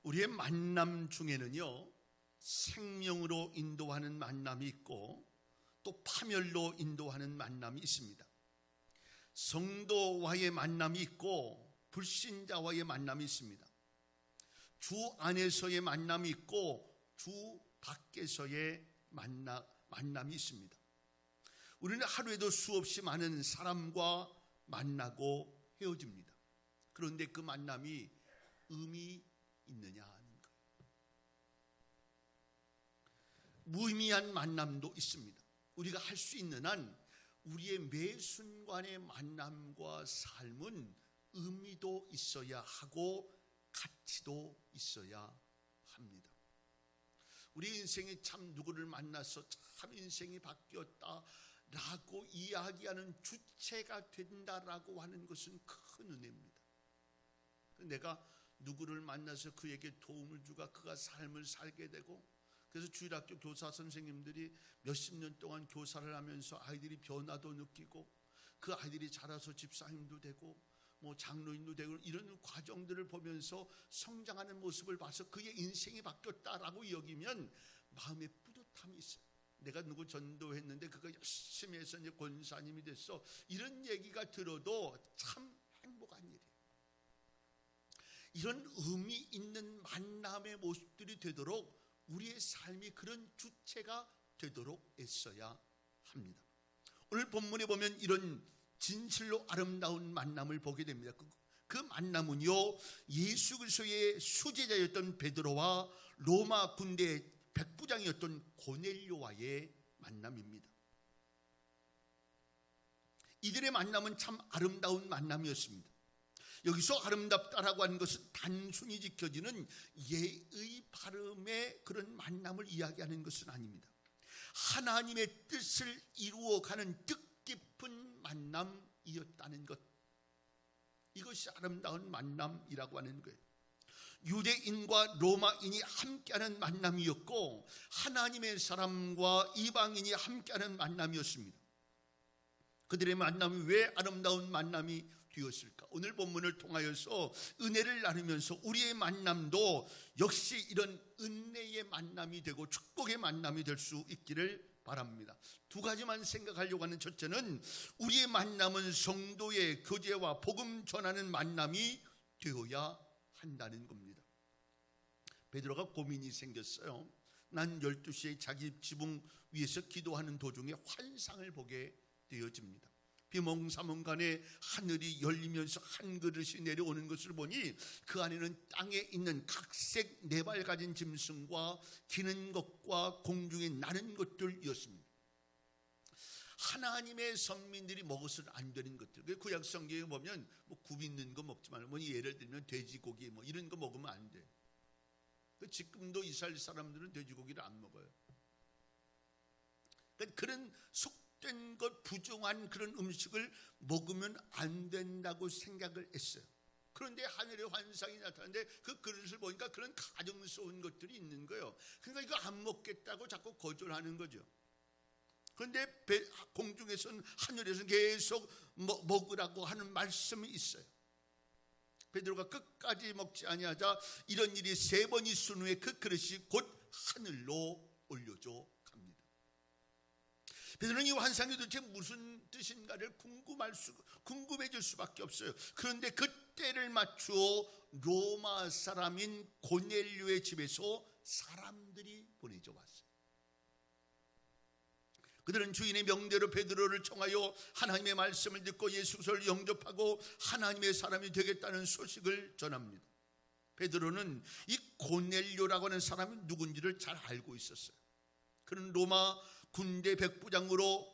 우리의 만남 중에는요, 생명으로 인도하는 만남이 있고 또 파멸로 인도하는 만남이 있습니다. 성도와의 만남이 있고 불신자와의 만남이 있습니다. 주 안에서의 만남이 있고 주 밖에서의 만남이 있습니다. 우리는 하루에도 수없이 많은 사람과 만나고 헤어집니다. 그런데 그 만남이 의미 있느냐 하는 거예요. 무의미한 만남도 있습니다. 우리가 할 수 있는 한 우리의 매 순간의 만남과 삶은 의미도 있어야 하고 가치도 있어야 합니다. 우리 인생이 참 누구를 만나서 참 인생이 바뀌었다라고 이야기하는 주체가 된다라고 하는 것은 큰 은혜입니다. 내가 누구를 만나서 그에게 도움을 주가 그가 삶을 살게 되고, 그래서 주일학교 교사 선생님들이 몇십 년 동안 교사를 하면서 아이들이 변화도 느끼고 그 아이들이 자라서 집사님도 되고 뭐 장로인도 되고 이런 과정들을 보면서 성장하는 모습을 봐서 그의 인생이 바뀌었다라고 여기면 마음에 뿌듯함이 있어요. 내가 누구 전도했는데 그가 열심히 해서 이제 권사님이 됐어. 이런 얘기가 들어도 참 행복한 일이에요. 이런 의미 있는 만남의 모습들이 되도록 우리의 삶이 그런 주체가 되도록 애써야 합니다. 오늘 본문에 보면 이런 진실로 아름다운 만남을 보게 됩니다. 그 만남은요, 예수 그리스도의 수제자였던 베드로와 로마 군대의 백부장이었던 고넬료와의 만남입니다. 이들의 만남은 참 아름다운 만남이었습니다. 여기서 아름답다라고 하는 것은 단순히 지켜지는 예의 바름의 그런 만남을 이야기하는 것은 아닙니다. 하나님의 뜻을 이루어가는 뜻깊은 만남이었다는 것, 이것이 아름다운 만남이라고 하는 거예요. 유대인과 로마인이 함께하는 만남이었고 하나님의 사람과 이방인이 함께하는 만남이었습니다. 그들의 만남이 왜 아름다운 만남이 되었을까? 오늘 본문을 통하여서 은혜를 나누면서 우리의 만남도 역시 이런 은혜의 만남이 되고 축복의 만남이 될 수 있기를 바랍니다. 두 가지만 생각하려고 하는, 첫째는 우리의 만남은 성도의 교제와 복음 전하는 만남이 되어야 한다는 겁니다. 베드로가 고민이 생겼어요. 난 12시에 자기 지붕 위에서 기도하는 도중에 환상을 보게 되어집니다. 비몽사몽간에 하늘이 열리면서 한 그릇이 내려오는 것을 보니 그 안에는 땅에 있는 각색 네 발 가진 짐승과 기는 것과 공중에 나는 것들이었습니다. 하나님의 선민들이 먹어서는 안 되는 것들. 구약 성경에 보면 뭐 굽 있는 거 먹지 말고, 뭐 예를 들면 돼지고기 뭐 이런 거 먹으면 안 돼. 지금도 이스라엘 사람들은 돼지고기를 안 먹어요. 그런 속된 것, 부정한 그런 음식을 먹으면 안 된다고 생각을 했어요. 그런데 하늘의 환상이 나타나는데 그 그릇을 보니까 그런 가증스러운 것들이 있는 거예요. 그러니까 이거 안 먹겠다고 자꾸 거절하는 거죠. 그런데 공중에서는, 하늘에서는 계속 먹으라고 하는 말씀이 있어요. 베드로가 끝까지 먹지 아니하자 이런 일이 3번 있은 후에 그 그릇이 곧 하늘로 올려져 갑니다. 베드로는 이 환상이 도대체 무슨 뜻인가를 궁금해질 수밖에 없어요. 그런데 그때를 맞추어 로마 사람인 고넬료의 집에서 사람들이 보내져 왔어요. 그들은 주인의 명대로 베드로를 청하여 하나님의 말씀을 듣고 예수 그리스도를 영접하고 하나님의 사람이 되겠다는 소식을 전합니다. 베드로는 이 고넬료라고 하는 사람이 누군지를 잘 알고 있었어요. 그는 로마 군대 백부장으로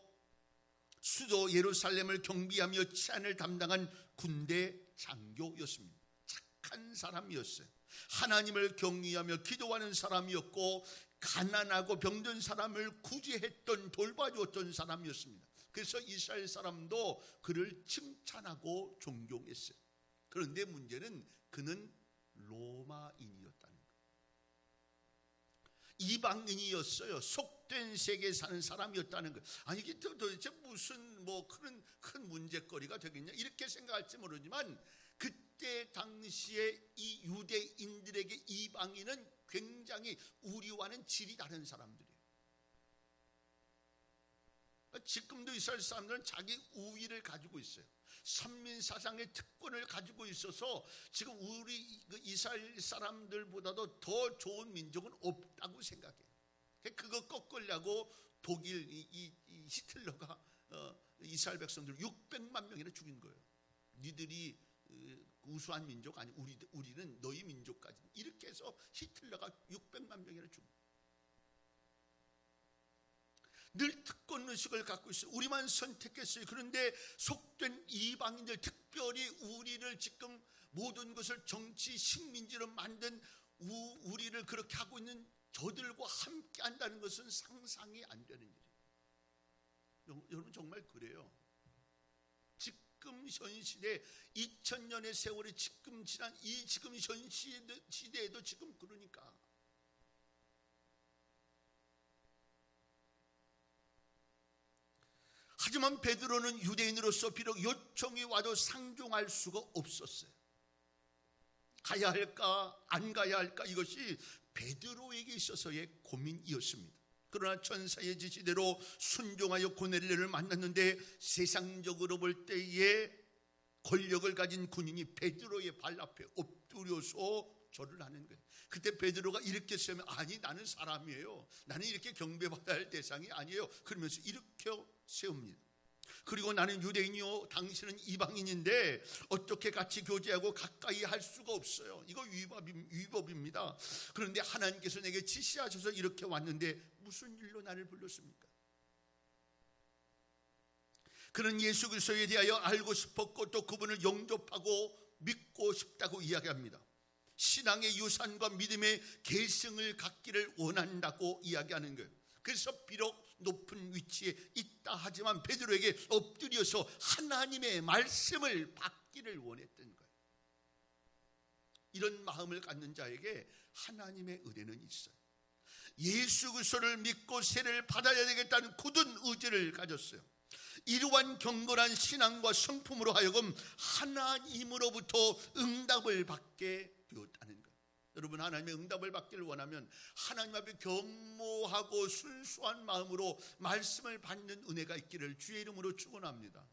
수도 예루살렘을 경비하며 치안을 담당한 군대 장교였습니다. 착한 사람이었어요. 하나님을 경외하며 기도하는 사람이었고 가난하고 병든 사람을 구제했던, 돌봐주었던 사람이었습니다. 그래서 이스라엘 사람도 그를 칭찬하고 존경했어요. 그런데 문제는 그는 로마인이었다는 거예요. 이방인이었어요. 속된 세계에 사는 사람이었다는 거예요. 아니 이게 도대체 무슨 큰 문제거리가 되겠냐 이렇게 생각할지 모르지만, 그때 당시에 이 유대인들에게 이방인은 굉장히 우리와는 질이 다른 사람들이에요. 지금도 이스라엘 사람들은 자기 우위를 가지고 있어요. 선민사상의 특권을 가지고 있어서 지금 우리 이스라엘 사람들보다도 더 좋은 민족은 없다고 생각해요. 그거 꺾으려고 독일 이 히틀러가 이스라엘 백성들 600만 명이나 죽인 거예요. 니들이 우수한 민족 아니, 우리는 너희 민족까지, 이렇게 해서 히틀러가 600만 명이나 죽인 거예요. 늘 특권의식을 갖고 있어요. 우리만 선택했어요. 그런데 속된 이방인들, 특별히 우리를 지금 모든 것을 정치 식민지로 만든 우리를 그렇게 하고 있는 저들과 함께 한다는 것은 상상이 안 되는 일이에요. 여러분 정말 그래요. 지금 현 시대 2000년의 세월이 지금 지난 이 지금 현 시대에도 지금 그러니까 하지만 베드로는 유대인으로서 비록 요청이 와도 상종할 수가 없었어요. 가야 할까 안 가야 할까, 이것이 베드로에게 있어서의 고민이었습니다. 그러나 천사의 지시대로 순종하여 고넬료를 만났는데 세상적으로 볼 때에 권력을 가진 군인이 베드로의 발 앞에 엎드려서 절을 하는 거예요. 그때 베드로가 이렇게 세우면, 아니 나는 사람이에요, 나는 이렇게 경배받아야 할 대상이 아니에요, 그러면서 이렇게 세웁니다. 그리고 나는 유대인이요 당신은 이방인인데 어떻게 같이 교제하고 가까이 할 수가 없어요. 이거 위법입니다. 그런데 하나님께서 내게 지시하셔서 이렇게 왔는데 무슨 일로 나를 불렀습니까? 그는 예수 그리스도에 대하여 알고 싶었고 또 그분을 영접하고 믿고 싶다고 이야기합니다. 신앙의 유산과 믿음의 계승을 갖기를 원한다고 이야기하는 거예요. 그래서 비록 높은 위치에 있다 하지만 베드로에게 엎드려서 하나님의 말씀을 받기를 원했던 거예요. 이런 마음을 갖는 자에게 하나님의 은혜는 있어요. 예수 그리스도를 믿고 세례를 받아야 되겠다는 굳은 의지를 가졌어요. 이러한 경건한 신앙과 성품으로 하여금 하나님으로부터 응답을 받게 되었다는 거예요. 여러분, 하나님의 응답을 받기를 원하면 하나님 앞에 겸허하고 순수한 마음으로 말씀을 받는 은혜가 있기를 주의 이름으로 축원합니다.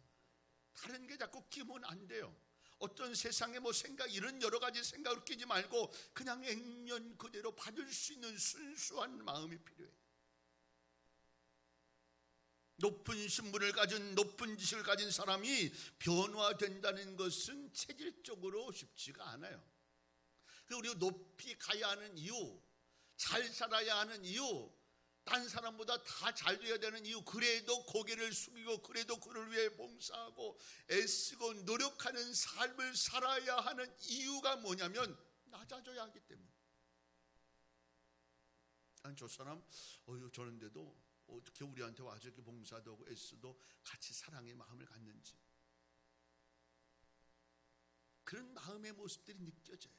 다른 게 자꾸 끼면 안 돼요. 어떤 세상의 생각, 이런 여러 가지 생각을 끼지 말고 그냥 액면 그대로 받을 수 있는 순수한 마음이 필요해요. 높은 신분을 가진, 높은 지식을 가진 사람이 변화된다는 것은 체질적으로 쉽지가 않아요. 우리가 높이 가야 하는 이유, 잘 살아야 하는 이유, 딴 사람보다 다 잘 돼야 되는 이유, 그래도 고개를 숙이고 그래도 그를 위해 봉사하고 애쓰고 노력하는 삶을 살아야 하는 이유가 뭐냐면 낮아져야 하기 때문에. 아니, 저 사람 저런데도 어떻게 우리한테 와서 이렇게 봉사도 하고 애쓰도 같이 사랑의 마음을 갖는지, 그런 마음의 모습들이 느껴져요.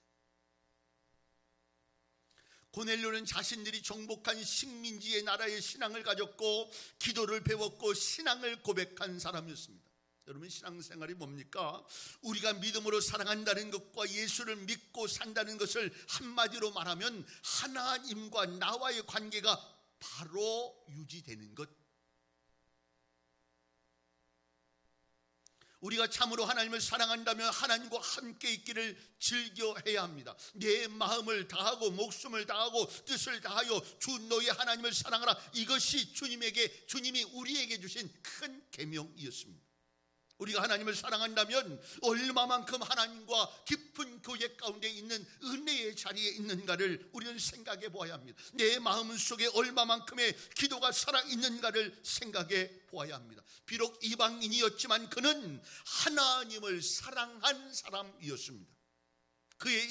고넬료는 자신들이 정복한 식민지의 나라의 신앙을 가졌고 기도를 배웠고 신앙을 고백한 사람이었습니다. 여러분, 신앙생활이 뭡니까? 우리가 믿음으로 사랑한다는 것과 예수를 믿고 산다는 것을 한마디로 말하면 하나님과 나와의 관계가 바로 유지되는 것. 우리가 참으로 하나님을 사랑한다면 하나님과 함께 있기를 즐겨해야 합니다. 내 마음을 다하고 목숨을 다하고 뜻을 다하여 주 너의 하나님을 사랑하라. 이것이 주님이 우리에게 주신 큰 계명이었습니다. 우리가 하나님을 사랑한다면 얼마만큼 하나님과 깊은 교제 가운데 있는 은혜의 자리에 있는가를 우리는 생각해 보아야 합니다. 내 마음 속에 얼마만큼의 기도가 살아있는가를 생각해 보아야 합니다. 비록 이방인이었지만 그는 하나님을 사랑한 사람이었습니다. 그의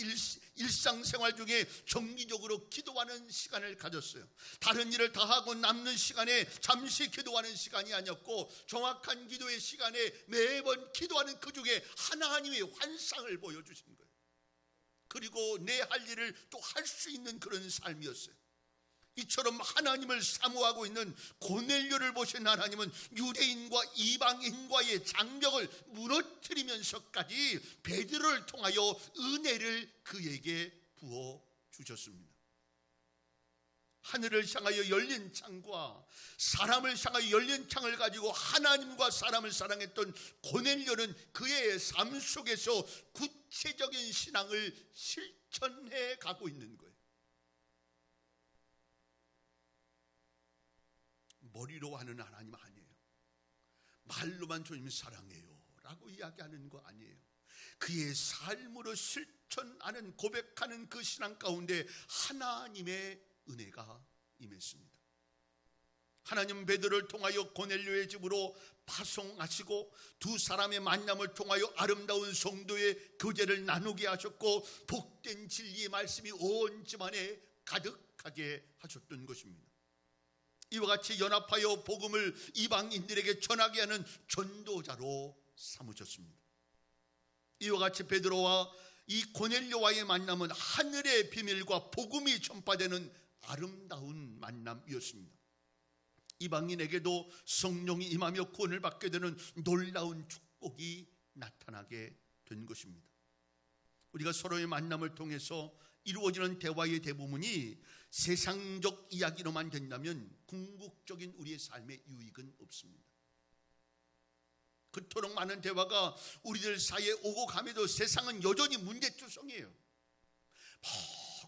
일상생활 중에 정기적으로 기도하는 시간을 가졌어요. 다른 일을 다 하고 남는 시간에 잠시 기도하는 시간이 아니었고 정확한 기도의 시간에 매번 기도하는 그 중에 하나님의 환상을 보여주신 거예요. 그리고 내 할 일을 또 할 수 있는 그런 삶이었어요. 이처럼 하나님을 사모하고 있는 고넬료를 보신 하나님은 유대인과 이방인과의 장벽을 무너뜨리면서까지 베드로를 통하여 은혜를 그에게 부어 주셨습니다. 하늘을 향하여 열린 창과 사람을 향하여 열린 창을 가지고 하나님과 사람을 사랑했던 고넬료는 그의 삶 속에서 구체적인 신앙을 실천해 가고 있는 거예요. 머리로 하는 하나님 아니에요. 말로만 주님 사랑해요 라고 이야기하는 거 아니에요. 그의 삶으로 실천하는, 고백하는 그 신앙 가운데 하나님의 은혜가 임했습니다. 하나님 베드로를 통하여 고넬료의 집으로 파송하시고 두 사람의 만남을 통하여 아름다운 성도의 교제를 나누게 하셨고 복된 진리의 말씀이 온 집안에 가득하게 하셨던 것입니다. 이와 같이 연합하여 복음을 이방인들에게 전하게 하는 전도자로 삼으셨습니다. 이와 같이 베드로와 이 고넬료와의 만남은 하늘의 비밀과 복음이 전파되는 아름다운 만남이었습니다. 이방인에게도 성령이 임하며 구원을 받게 되는 놀라운 축복이 나타나게 된 것입니다. 우리가 서로의 만남을 통해서 이루어지는 대화의 대부분이 세상적 이야기로만 된다면 궁극적인 우리의 삶의 유익은 없습니다. 그토록 많은 대화가 우리들 사이에 오고 감에도 세상은 여전히 문제투성이에요.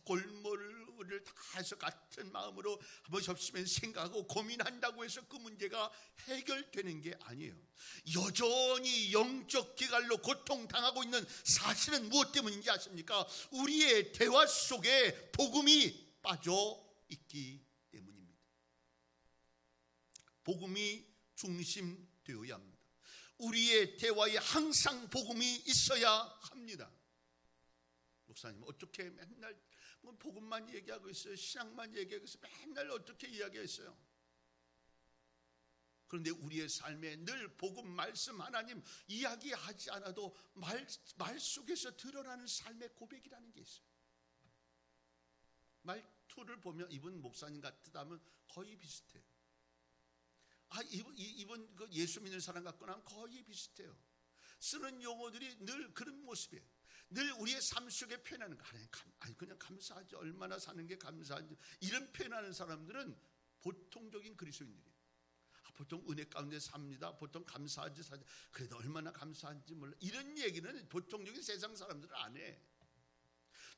골몰을 다 해서 같은 마음으로 한번 접시면 생각하고 고민한다고 해서 그 문제가 해결되는 게 아니에요. 여전히 영적 기갈로 고통당하고 있는 사실은 무엇 때문인지 아십니까? 우리의 대화 속에 복음이 빠져 있기 때문입니다. 복음이 중심되어야 합니다. 우리의 대화에 항상 복음이 있어야 합니다. 목사님 어떻게 맨날 복음만 얘기하고 있어요? 신앙만 얘기하고 있어요? 맨날 어떻게 이야기했어요? 그런데 우리의 삶에 늘 복음 말씀 하나님 이야기하지 않아도 말 속에서 드러나는 삶의 고백이라는 게 있어요. 말투를 보면 이분 목사님 같다면 거의 비슷해요. 이분 그 예수 믿는 사람 같거나 하면 거의 비슷해요. 쓰는 용어들이 늘 그런 모습이에요. 늘 우리의 삶 속에 표현하는 거 아니 그냥 감사하지, 얼마나 사는 게 감사한지, 이런 표현하는 사람들은 보통적인 그리스도인들이에요. 보통 은혜 가운데 삽니다. 보통 감사하지, 그래도 얼마나 감사한지 몰라, 이런 얘기는 보통적인 세상 사람들은 안 해.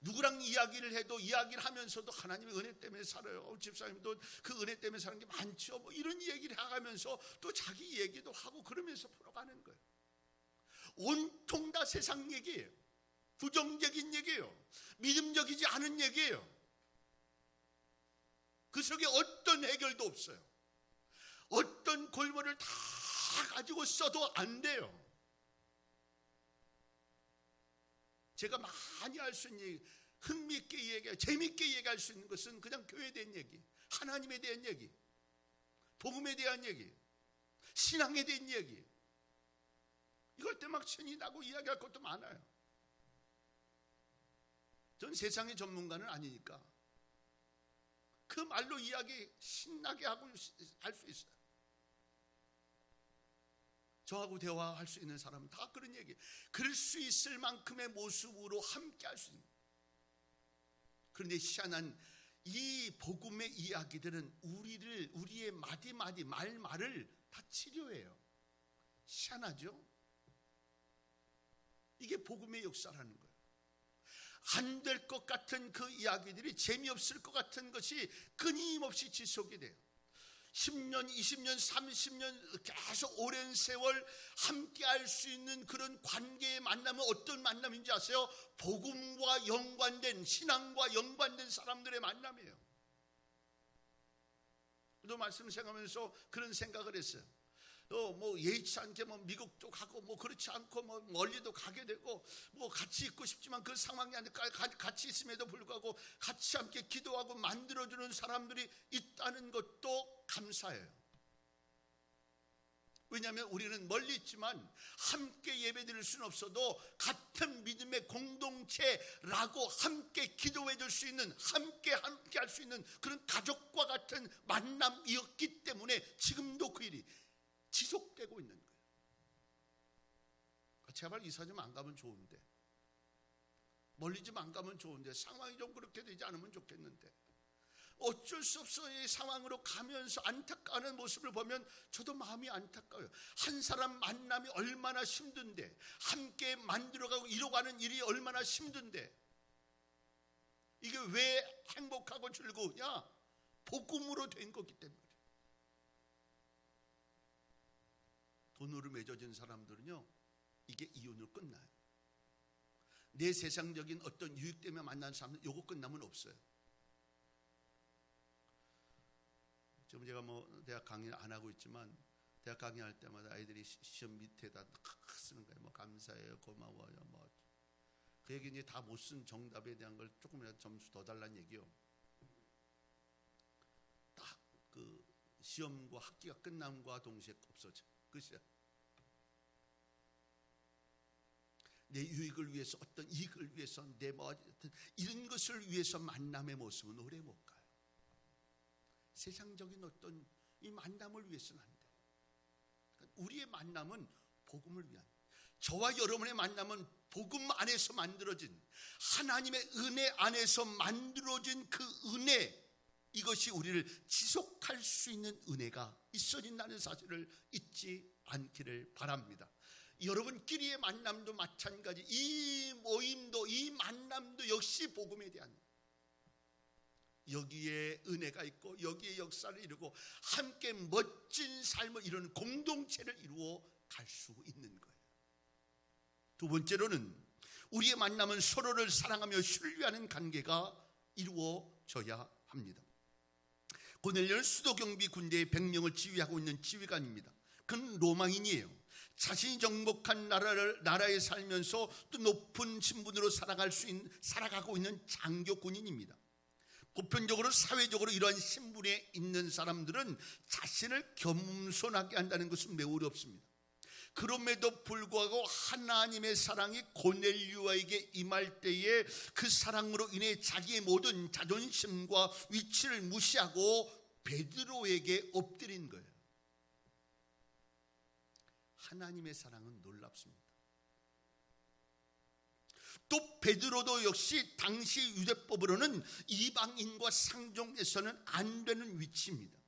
누구랑 이야기를 해도 이야기를 하면서도 하나님의 은혜 때문에 살아요. 집사님도 그 은혜 때문에 사는 게 많죠. 뭐 이런 얘기를 해가면서 또 자기 얘기도 하고 그러면서 풀어가는 거예요. 온통 다 세상 얘기예요. 부정적인 얘기예요. 믿음적이지 않은 얘기예요. 그 속에 어떤 해결도 없어요. 어떤 골몰을 다 가지고 써도 안 돼요. 제가 많이 할 수 있는 얘기, 흥미있게 얘기하고 재미있게 얘기할 수 있는 것은 그냥 교회에 대한 얘기, 하나님에 대한 얘기, 복음에 대한 얘기, 신앙에 대한 얘기. 이걸 때 막 신이 나고 이야기할 것도 많아요. 전 세상의 전문가는 아니니까 그 말로 이야기 신나게 하고 할 수 있어요. 저하고 대화할 수 있는 사람은 다 그런 얘기, 그럴 수 있을 만큼의 모습으로 함께 할 수 있는. 그런데 희한한 이 복음의 이야기들은 우리의 마디마디 말을 다 치료해요. 희한하죠? 이게 복음의 역사라는 거예요. 안 될 것 같은 그 이야기들이, 재미없을 것 같은 것이 끊임없이 지속이 돼요. 10년, 20년, 30년 계속 오랜 세월 함께 할 수 있는 그런 관계의 만남은 어떤 만남인지 아세요? 복음과 연관된, 신앙과 연관된 사람들의 만남이에요. 또 말씀을 생각하면서 그런 생각을 했어요. 뭐 예의치 않게 뭐 미국도 가고 뭐 그렇지 않고 뭐 멀리도 가게 되고 뭐 같이 있고 싶지만 그 상황이 안 돼, 같이 있음에도 불구하고 같이 함께 기도하고 만들어주는 사람들이 있다는 것도 감사해요. 왜냐하면 우리는 멀리 있지만 함께 예배드릴 수는 없어도 같은 믿음의 공동체라고 함께 기도해 줄 수 있는, 함께 할 수 있는 그런 가족과 같은 만남이었기 때문에 지금도 그 일이 지속되고 있는 거예요. 제발 이사 좀 안 가면 좋은데, 멀리 좀 안 가면 좋은데, 상황이 좀 그렇게 되지 않으면 좋겠는데, 어쩔 수 없어 이 상황으로 가면서 안타까워하는 모습을 보면 저도 마음이 안타까워요. 한 사람 만남이 얼마나 힘든데, 함께 만들어가고 이뤄가는 일이 얼마나 힘든데, 이게 왜 행복하고 즐거우냐? 복음으로 된 거기 때문에. 돈으로 맺어진 사람들은요, 이게 이혼으로 끝나요. 내 세상적인 어떤 유익 때문에 만난 사람은 요거 끝나면 없어요. 지금 제가 대학 강의를 안 하고 있지만, 대학 강의할 때마다 아이들이 시험 밑에다 쓰는 거예요. 감사해요, 고마워요, 그 얘기 이제 다 못 쓴 정답에 대한 걸 조금이라도 점수 더 달라는 얘기요. 딱 그 시험과 학기가 끝남과 동시에 없어져. 끝이야. 내 유익을 위해서, 어떤 이익을 위해서, 내 이런 것을 위해서 만남의 모습은 오래 못 가요. 세상적인 어떤 이 만남을 위해서는 안 돼요. 우리의 만남은 복음을 위한, 저와 여러분의 만남은 복음 안에서 만들어진, 하나님의 은혜 안에서 만들어진 그 은혜, 이것이 우리를 지속할 수 있는 은혜가 있어진다는 사실을 잊지 않기를 바랍니다. 여러분끼리의 만남도 마찬가지, 이 모임도, 이 만남도 역시 복음에 대한, 여기에 은혜가 있고 여기에 역사를 이루고 함께 멋진 삶을 이루는 공동체를 이루어 갈 수 있는 거예요. 두 번째로는 우리의 만남은 서로를 사랑하며 신뢰하는 관계가 이루어져야 합니다. 고넬료는 수도경비 군대의 100명을 지휘하고 있는 지휘관입니다. 그는 로마인이에요. 자신이 정복한 나라에 살면서 또 높은 신분으로 살아가고 있는 장교 군인입니다. 보편적으로 사회적으로 이러한 신분에 있는 사람들은 자신을 겸손하게 한다는 것은 매우 어렵습니다. 그럼에도 불구하고 하나님의 사랑이 고넬료에게 임할 때에 그 사랑으로 인해 자기의 모든 자존심과 위치를 무시하고 베드로에게 엎드린 거예요. 하나님의 사랑은 놀랍습니다. 또 베드로도 역시 당시 유대법으로는 이방인과 상종해서는 안 되는 위치입니다.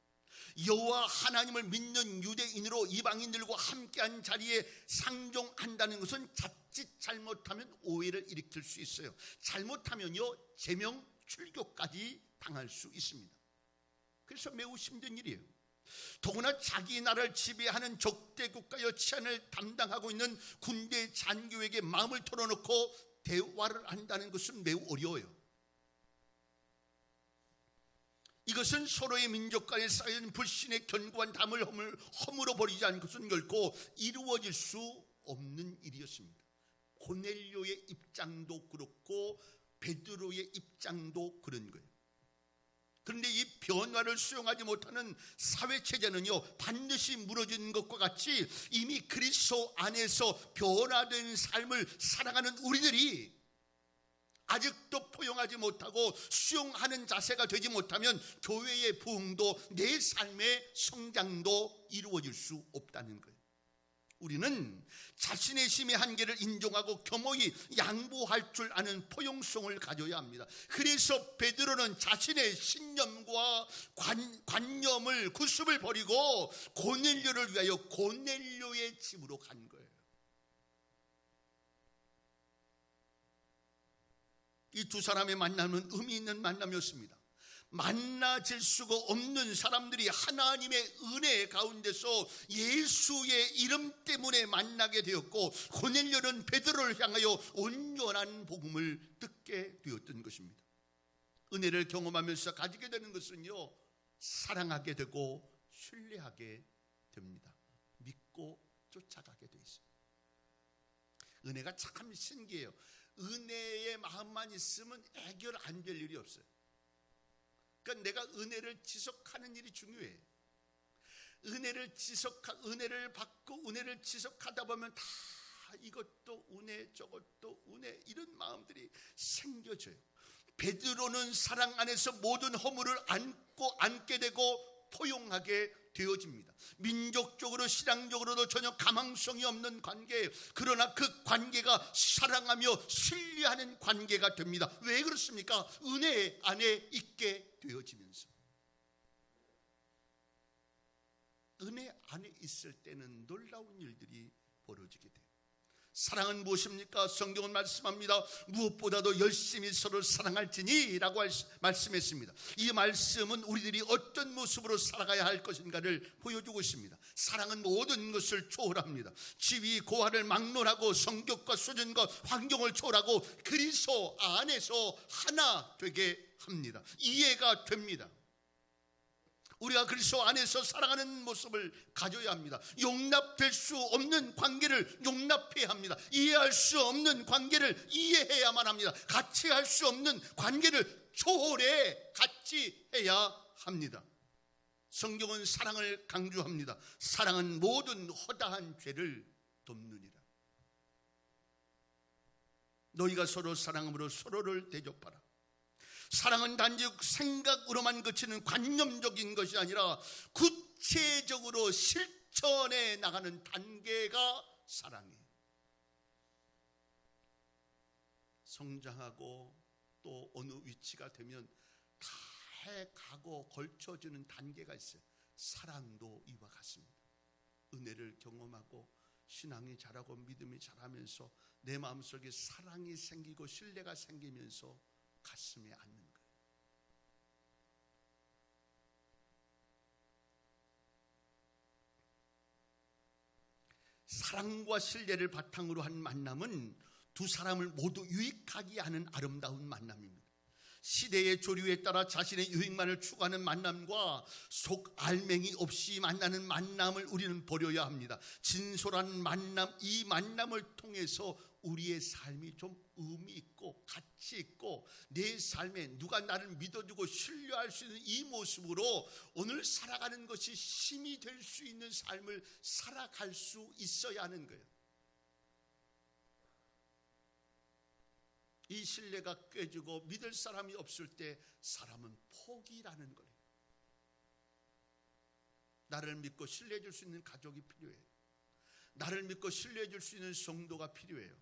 여호와 하나님을 믿는 유대인으로 이방인들과 함께한 자리에 상종한다는 것은 자칫 잘못하면 오해를 일으킬 수 있어요. 잘못하면요, 제명 출교까지 당할 수 있습니다. 그래서 매우 힘든 일이에요. 더구나 자기 나라를 지배하는 적대 국가여 치안을 담당하고 있는 군대 장교에게 마음을 털어놓고 대화를 한다는 것은 매우 어려워요. 이것은 서로의 민족 간에 쌓인 불신의 견고한 담을 허물어 버리지 않은 것은 결코 이루어질 수 없는 일이었습니다. 고넬료의 입장도 그렇고 베드로의 입장도 그런 거예요. 그런데 이 변화를 수용하지 못하는 사회체제는요, 반드시 무너진 것과 같이 이미 그리스도 안에서 변화된 삶을 살아가는 우리들이 아직도 포용하지 못하고 수용하는 자세가 되지 못하면 교회의 부흥도 내 삶의 성장도 이루어질 수 없다는 거예요. 우리는 자신의 힘의 한계를 인정하고 겸허히 양보할 줄 아는 포용성을 가져야 합니다. 그래서 베드로는 자신의 신념과 관념을 구습을 버리고 고넬료를 위하여 고넬료의 집으로 간 거예요. 이 두 사람의 만남은 의미 있는 만남이었습니다. 만나질 수가 없는 사람들이 하나님의 은혜 가운데서 예수의 이름 때문에 만나게 되었고, 고넬료는 베드로를 향하여 온전한 복음을 듣게 되었던 것입니다. 은혜를 경험하면서 가지게 되는 것은요, 사랑하게 되고 신뢰하게 됩니다. 믿고 쫓아가게 돼 있어요. 은혜가 참 신기해요. 은혜의 마음만 있으면 해결 안 될 일이 없어요. 그러니까 내가 은혜를 지속하는 일이 중요해. 은혜를 받고 은혜를 지속하다 보면 다 이것도 은혜 저것도 은혜 이런 마음들이 생겨져요. 베드로는 사랑 안에서 모든 허물을 안게 되고 포용하게 되어집니다. 민족적으로 신앙적으로도 전혀 가망성이 없는 관계예요. 그러나 그 관계가 사랑하며 신뢰하는 관계가 됩니다. 왜 그렇습니까? 은혜 안에 있게 되어지면서. 은혜 안에 있을 때는 놀라운 일들이 벌어지게 돼요. 사랑은 무엇입니까? 성경은 말씀합니다. 무엇보다도 열심히 서로 사랑할지니 라고 말씀했습니다. 이 말씀은 우리들이 어떤 모습으로 살아가야 할 것인가를 보여주고 있습니다. 사랑은 모든 것을 초월합니다. 지위, 고하를 막론하고 성격과 수준과 환경을 초월하고 그리스도 안에서 하나 되게 합니다. 이해가 됩니다. 우리가 그리스도 안에서 살아가는 모습을 가져야 합니다. 용납될 수 없는 관계를 용납해야 합니다. 이해할 수 없는 관계를 이해해야만 합니다. 같이 할 수 없는 관계를 초월해 같이 해야 합니다. 성경은 사랑을 강조합니다. 사랑은 모든 허다한 죄를 덮느니라. 너희가 서로 사랑함으로 서로를 대접하라. 사랑은 단지 생각으로만 그치는 관념적인 것이 아니라 구체적으로 실천해 나가는 단계가 사랑이에요. 성장하고 또 어느 위치가 되면 다 해가고 걸쳐주는 단계가 있어요. 사랑도 이와 같습니다. 은혜를 경험하고 신앙이 자라고 믿음이 자라면서 내 마음속에 사랑이 생기고 신뢰가 생기면서 가슴에 앉는 거예요. 사랑과 신뢰를 바탕으로 한 만남은 두 사람을 모두 유익하게 하는 아름다운 만남입니다. 시대의 조류에 따라 자신의 유익만을 추구하는 만남과 속 알맹이 없이 만나는 만남을 우리는 버려야 합니다. 진솔한 만남, 이 만남을 통해서 우리의 삶이 좀 의미 있고 가치 있고 내 삶에 누가 나를 믿어주고 신뢰할 수 있는 이 모습으로 오늘 살아가는 것이 힘이 될 수 있는 삶을 살아갈 수 있어야 하는 거예요. 이 신뢰가 깨지고 믿을 사람이 없을 때 사람은 포기라는 거예요. 나를 믿고 신뢰해 줄 수 있는 가족이 필요해요. 나를 믿고 신뢰해 줄 수 있는 성도가 필요해요.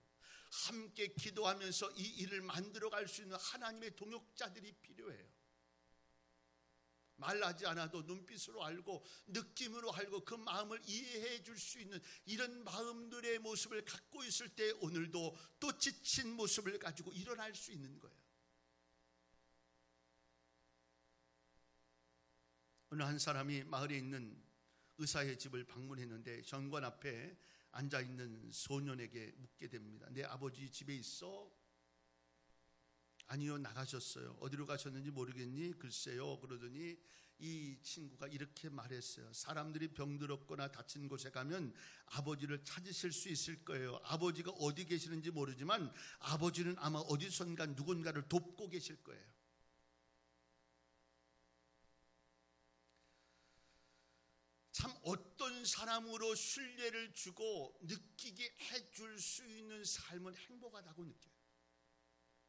함께 기도하면서 이 일을 만들어갈 수 있는 하나님의 동역자들이 필요해요. 말하지 않아도 눈빛으로 알고 느낌으로 알고 그 마음을 이해해 줄 수 있는 이런 마음들의 모습을 갖고 있을 때 오늘도 또 지친 모습을 가지고 일어날 수 있는 거예요. 어느 한 사람이 마을에 있는 의사의 집을 방문했는데 현관 앞에 앉아있는 소년에게 묻게 됩니다. 내 아버지 집에 있어? 아니요, 나가셨어요. 어디로 가셨는지 모르겠니? 글쎄요. 그러더니 이 친구가 이렇게 말했어요. 사람들이 병들었거나 다친 곳에 가면 아버지를 찾으실 수 있을 거예요. 아버지가 어디 계시는지 모르지만 아버지는 아마 어디선가 누군가를 돕고 계실 거예요. 참 어떤 사람으로 신뢰를 주고 느끼게 해줄 수 있는 삶은 행복하다고 느껴요.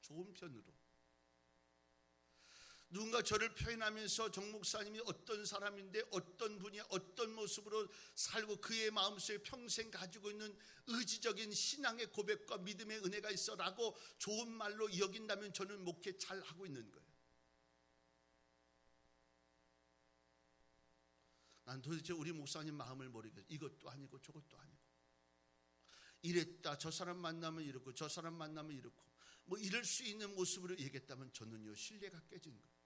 좋은 편으로. 누군가 저를 표현하면서 정 목사님이 어떤 사람인데 어떤 분이 어떤 모습으로 살고 그의 마음속에 평생 가지고 있는 의지적인 신앙의 고백과 믿음의 은혜가 있어라고 좋은 말로 여긴다면 저는 목회 잘 하고 있는 거예요. 난 도대체 우리 목사님 마음을 모르겠어요. 이것도 아니고 저것도 아니고 이랬다 저 사람 만나면 이렇고 저 사람 만나면 이렇고 뭐 이럴 수 있는 모습으로 얘기했다면 저는요 신뢰가 깨진 거예요.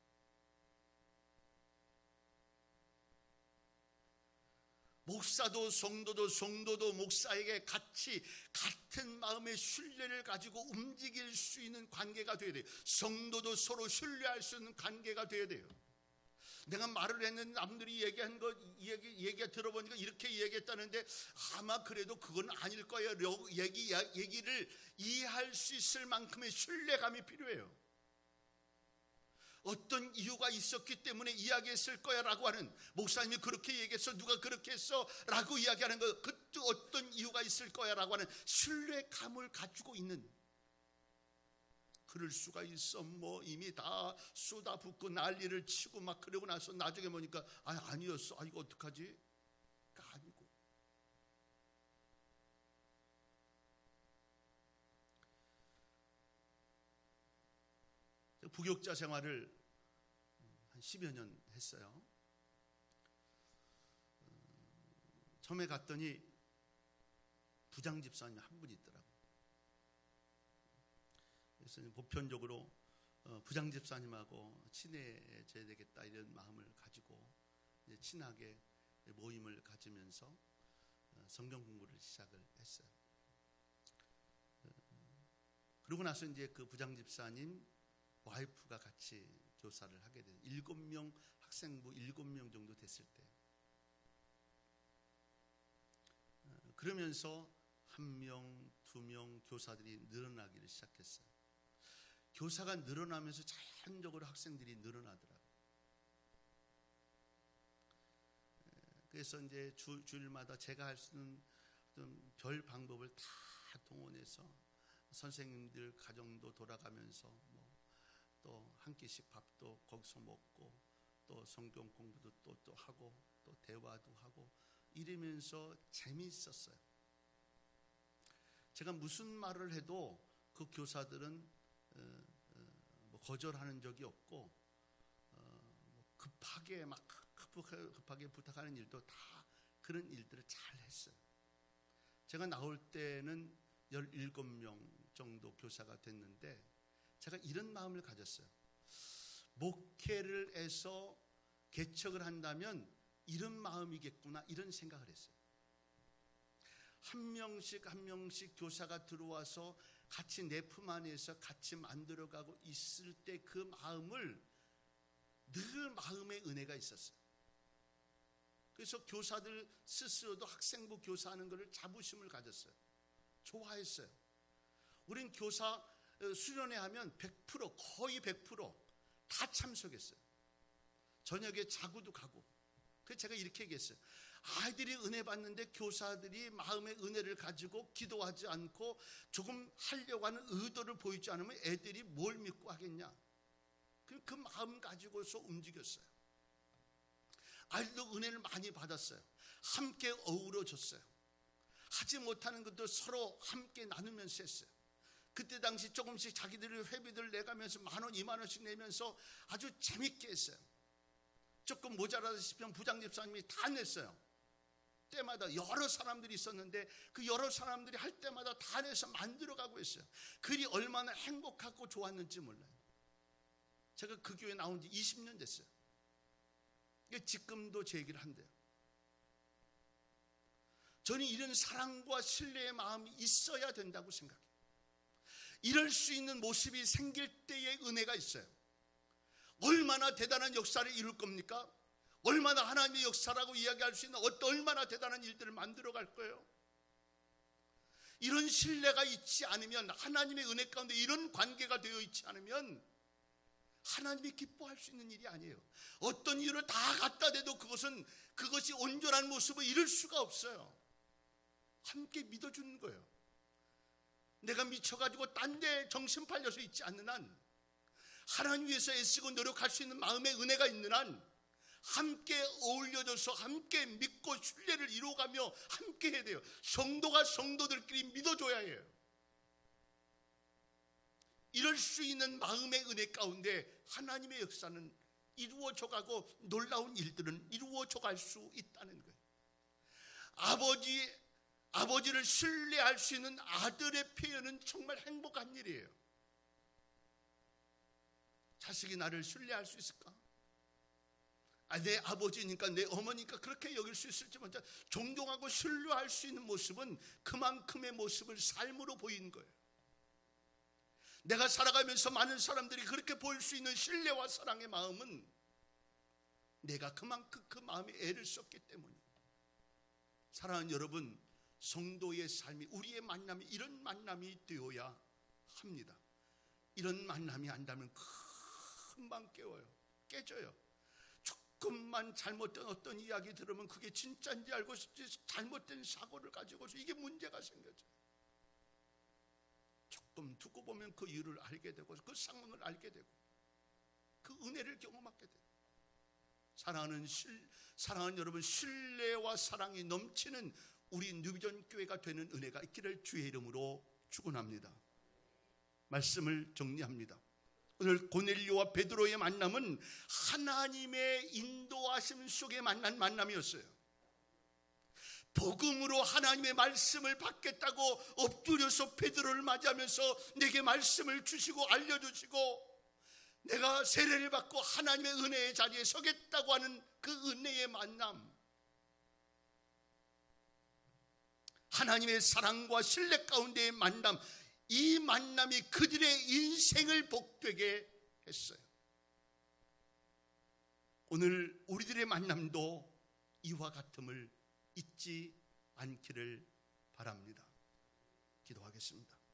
목사도 성도도 목사에게 같이 같은 마음의 신뢰를 가지고 움직일 수 있는 관계가 돼야 돼요. 성도도 서로 신뢰할 수 있는 관계가 돼야 돼요. 내가 말을 했는데 남들이 얘기한 거 얘기 들어보니까 이렇게 얘기했다는데 아마 그래도 그건 아닐 거예요. 얘기를 이해할 수 있을 만큼의 신뢰감이 필요해요. 어떤 이유가 있었기 때문에 이야기했을 거야 라고 하는, 목사님이 그렇게 얘기했어, 누가 그렇게 했어 라고 이야기하는 거, 그때 어떤 이유가 있을 거야 라고 하는 신뢰감을 가지고 있는, 그럴 수가 있어. 뭐 이미 다 쏟아붓고 난리를 치고 막 그러고 나서 나중에 보니까 아니었어. 이거 어떡하지? 아니고. 부교육자 생활을 한 10여 년 했어요. 처음에 갔더니 부장 집사님 한 분이 있더라고요. 그래서 보편적으로 부장 집사님하고 친해져야 되겠다 이런 마음을 가지고 이제 친하게 모임을 가지면서 성경 공부를 시작을 했어요. 그러고 나서 이제 그 부장 집사님 와이프가 같이 교사를 하게 돼요. 7명, 학생부 7명 정도 됐을 때. 그러면서 1명, 2명 교사들이 늘어나기를 시작했어요. 교사가 늘어나면서 자연적으로 학생들이 늘어나더라고요. 그래서 이제 주일마다 제가 할 수 있는 별 방법을 다 동원해서 선생님들 가정도 돌아가면서 또 한 끼씩 밥도 거기서 먹고 또 성경 공부도 또 하고 또 대화도 하고 이러면서 재미있었어요. 제가 무슨 말을 해도 그 교사들은 거절하는 적이 없고 급하게 부탁하는 일도 다 그런 일들을 잘 했어요. 제가 나올 때는 17명 정도 교사가 됐는데 제가 이런 마음을 가졌어요. 목회를 해서 개척을 한다면 이런 마음이겠구나 이런 생각을 했어요. 한 명씩 교사가 들어와서 같이 내 품 안에서 같이 만들어가고 있을 때 그 마음을 늘 마음의 은혜가 있었어요. 그래서 교사들 스스로도 학생부 교사하는 것을 자부심을 가졌어요. 좋아했어요. 우린 교사 수련회 하면 100% 거의 100% 참석했어요. 저녁에 자구도 가고. 그래서 제가 이렇게 얘기했어요. 아이들이 은혜 받는데 교사들이 마음의 은혜를 가지고 기도하지 않고 조금 하려고 하는 의도를 보이지 않으면 애들이 뭘 믿고 하겠냐. 그 마음 가지고서 움직였어요. 아이들도 은혜를 많이 받았어요. 함께 어우러졌어요. 하지 못하는 것도 서로 함께 나누면서 했어요. 그때 당시 조금씩 자기들의 회비들 내가면서 10,000원, 20,000원씩 내면서 아주 재밌게 했어요. 조금 모자라다 싶으면 부장 집사님이 다 냈어요. 때마다 여러 사람들이 있었는데 그 여러 사람들이 할 때마다 다 내서 만들어가고 있어요. 그리 얼마나 행복하고 좋았는지 몰라요. 제가 그 교회 나온 지 20년 됐어요. 지금도 제 얘기를 한대요. 저는 이런 사랑과 신뢰의 마음이 있어야 된다고 생각해요. 이럴 수 있는 모습이 생길 때의 은혜가 있어요. 얼마나 대단한 역사를 이룰 겁니까? 얼마나 하나님의 역사라고 이야기할 수 있는 얼마나 대단한 일들을 만들어 갈 거예요. 이런 신뢰가 있지 않으면, 하나님의 은혜 가운데 이런 관계가 되어 있지 않으면 하나님이 기뻐할 수 있는 일이 아니에요. 어떤 이유를 다 갖다 대도 그것이 온전한 모습을 이룰 수가 없어요. 함께 믿어주는 거예요. 내가 미쳐가지고 딴 데 정신 팔려서 있지 않는 한, 하나님 위해서 애쓰고 노력할 수 있는 마음의 은혜가 있는 한 함께 어울려져서 함께 믿고 신뢰를 이루어가며 함께 해야 돼요. 성도가 성도들끼리 믿어줘야 해요. 이럴 수 있는 마음의 은혜 가운데 하나님의 역사는 이루어져 가고 놀라운 일들은 이루어져 갈 수 있다는 거예요. 아버지를 신뢰할 수 있는 아들의 표현은 정말 행복한 일이에요. 자식이 나를 신뢰할 수 있을까? 내 아버지니까 내 어머니니까 그렇게 여길 수 있을지 먼저 존경하고 신뢰할 수 있는 모습은 그만큼의 모습을 삶으로 보이는 거예요. 내가 살아가면서 많은 사람들이 그렇게 보일 수 있는 신뢰와 사랑의 마음은 내가 그만큼 그 마음에 애를 썼기 때문이에요. 사랑하는 여러분, 성도의 삶이, 우리의 만남이 이런 만남이 되어야 합니다. 이런 만남이 안다면 금방 깨져요. 조금만 잘못된 어떤 이야기 들으면 그게 진짜인지 알고 잘못된 사고를 가지고서 이게 문제가 생겨져요. 조금 두고 보면 그 이유를 알게 되고 그 상황을 알게 되고 그 은혜를 경험하게 돼요. 사랑하는 여러분, 신뢰와 사랑이 넘치는 우리 뉴비전 교회가 되는 은혜가 있기를 주의 이름으로 축원합니다. 말씀을 정리합니다. 오늘 고넬료와 베드로의 만남은 하나님의 인도하심 속에 만난 만남이었어요. 복음으로 하나님의 말씀을 받겠다고 엎드려서 베드로를 맞이하면서 내게 말씀을 주시고 알려주시고 내가 세례를 받고 하나님의 은혜의 자리에 서겠다고 하는 그 은혜의 만남, 하나님의 사랑과 신뢰 가운데의 만남, 이 만남이 그들의 인생을 복되게 했어요. 오늘 우리들의 만남도 이와 같음을 잊지 않기를 바랍니다. 기도하겠습니다.